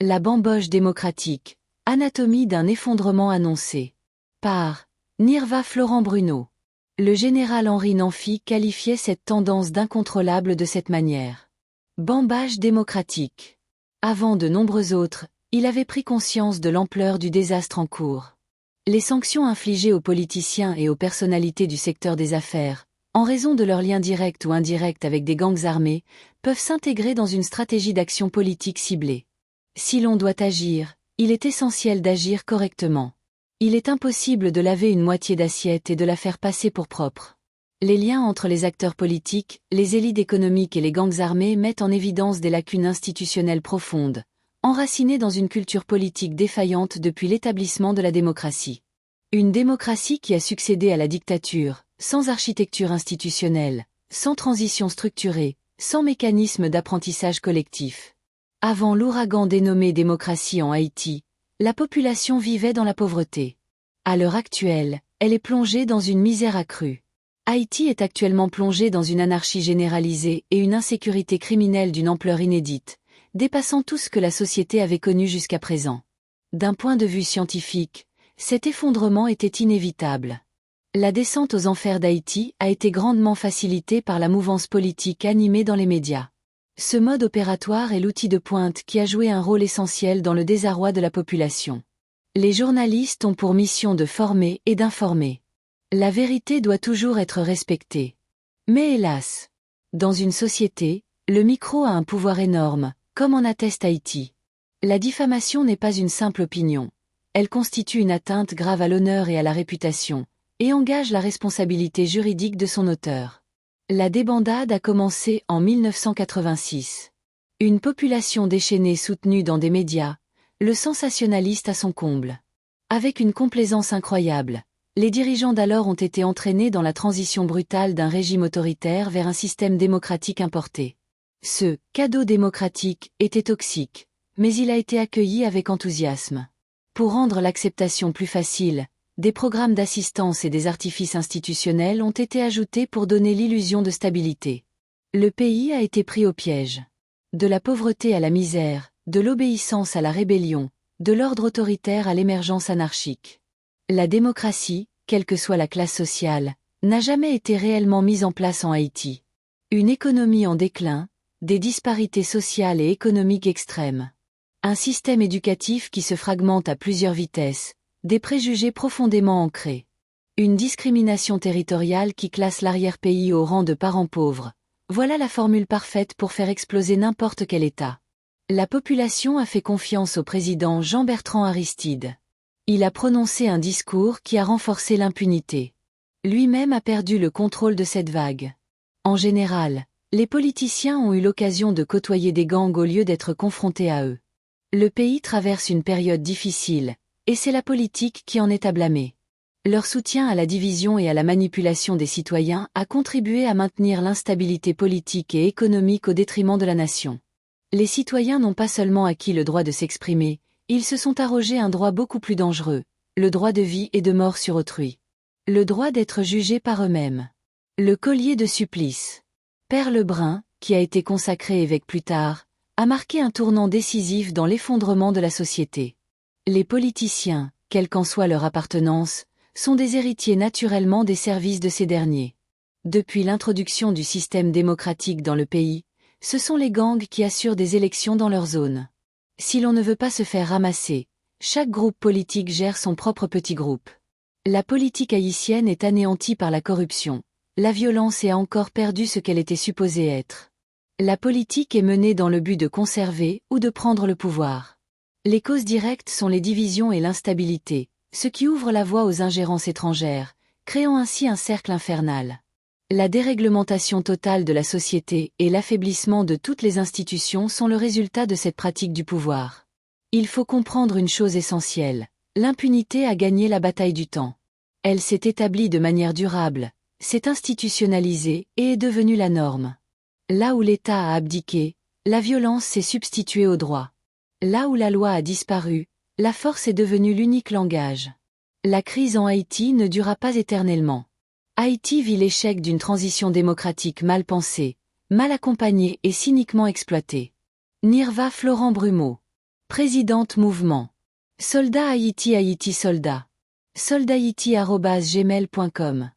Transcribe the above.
La bamboche démocratique, anatomie d'un effondrement annoncé. Par Nirva Florent Bruno. Le général Henri Namphy qualifiait cette tendance d'incontrôlable de cette manière. Bamboche démocratique. Avant de nombreux autres, il avait pris conscience de l'ampleur du désastre en cours. Les sanctions infligées aux politiciens et aux personnalités du secteur des affaires, en raison de leurs liens directs ou indirects avec des gangs armés, peuvent s'intégrer dans une stratégie d'action politique ciblée. Si l'on doit agir, il est essentiel d'agir correctement. Il est impossible de laver une moitié d'assiette et de la faire passer pour propre. Les liens entre les acteurs politiques, les élites économiques et les gangs armés mettent en évidence des lacunes institutionnelles profondes, enracinées dans une culture politique défaillante depuis l'établissement de la démocratie. Une démocratie qui a succédé à la dictature, sans architecture institutionnelle, sans transition structurée, sans mécanisme d'apprentissage collectif. Avant l'ouragan dénommé démocratie en Haïti, la population vivait dans la pauvreté. À l'heure actuelle, elle est plongée dans une misère accrue. Haïti est actuellement plongée dans une anarchie généralisée et une insécurité criminelle d'une ampleur inédite, dépassant tout ce que la société avait connu jusqu'à présent. D'un point de vue scientifique, cet effondrement était inévitable. La descente aux enfers d'Haïti a été grandement facilitée par la mouvance politique animée dans les médias. Ce mode opératoire est l'outil de pointe qui a joué un rôle essentiel dans le désarroi de la population. Les journalistes ont pour mission de former et d'informer. La vérité doit toujours être respectée. Mais hélas, dans une société, le micro a un pouvoir énorme, comme en atteste Haïti. La diffamation n'est pas une simple opinion. Elle constitue une atteinte grave à l'honneur et à la réputation, et engage la responsabilité juridique de son auteur. La débandade a commencé en 1986. Une population déchaînée soutenue dans des médias, le sensationnaliste à son comble. Avec une complaisance incroyable, les dirigeants d'alors ont été entraînés dans la transition brutale d'un régime autoritaire vers un système démocratique importé. Ce « cadeau démocratique » était toxique, mais il a été accueilli avec enthousiasme. Pour rendre l'acceptation plus facile, des programmes d'assistance et des artifices institutionnels ont été ajoutés pour donner l'illusion de stabilité. Le pays a été pris au piège. De la pauvreté à la misère, de l'obéissance à la rébellion, de l'ordre autoritaire à l'émergence anarchique. La démocratie, quelle que soit la classe sociale, n'a jamais été réellement mise en place en Haïti. Une économie en déclin, des disparités sociales et économiques extrêmes. Un système éducatif qui se fragmente à plusieurs vitesses, des préjugés profondément ancrés. Une discrimination territoriale qui classe l'arrière-pays au rang de parents pauvres. Voilà la formule parfaite pour faire exploser n'importe quel État. La population a fait confiance au président Jean-Bertrand Aristide. Il a prononcé un discours qui a renforcé l'impunité. Lui-même a perdu le contrôle de cette vague. En général, les politiciens ont eu l'occasion de côtoyer des gangs au lieu d'être confrontés à eux. Le pays traverse une période difficile, et c'est la politique qui en est à blâmer. Leur soutien à la division et à la manipulation des citoyens a contribué à maintenir l'instabilité politique et économique au détriment de la nation. Les citoyens n'ont pas seulement acquis le droit de s'exprimer, ils se sont arrogés un droit beaucoup plus dangereux, le droit de vie et de mort sur autrui. Le droit d'être jugés par eux-mêmes. Le collier de supplice. Père Lebrun, qui a été consacré évêque plus tard, a marqué un tournant décisif dans l'effondrement de la société. Les politiciens, quelle qu'en soit leur appartenance, sont des héritiers naturellement des services de ces derniers. Depuis l'introduction du système démocratique dans le pays, ce sont les gangs qui assurent des élections dans leur zone. Si l'on ne veut pas se faire ramasser, chaque groupe politique gère son propre petit groupe. La politique haïtienne est anéantie par la corruption, la violence et a encore perdu ce qu'elle était supposée être. La politique est menée dans le but de conserver ou de prendre le pouvoir. Les causes directes sont les divisions et l'instabilité, ce qui ouvre la voie aux ingérences étrangères, créant ainsi un cercle infernal. La déréglementation totale de la société et l'affaiblissement de toutes les institutions sont le résultat de cette pratique du pouvoir. Il faut comprendre une chose essentielle, l'impunité a gagné la bataille du temps. Elle s'est établie de manière durable, s'est institutionnalisée et est devenue la norme. Là où l'État a abdiqué, la violence s'est substituée au droit. Là où la loi a disparu, la force est devenue l'unique langage. La crise en Haïti ne dura pas éternellement. Haïti vit l'échec d'une transition démocratique mal pensée, mal accompagnée et cyniquement exploitée. Nirva Florent Bruno. Présidente Mouvement. Soldat Haïti Haïti Soldat. Soldathaïti@gmail.com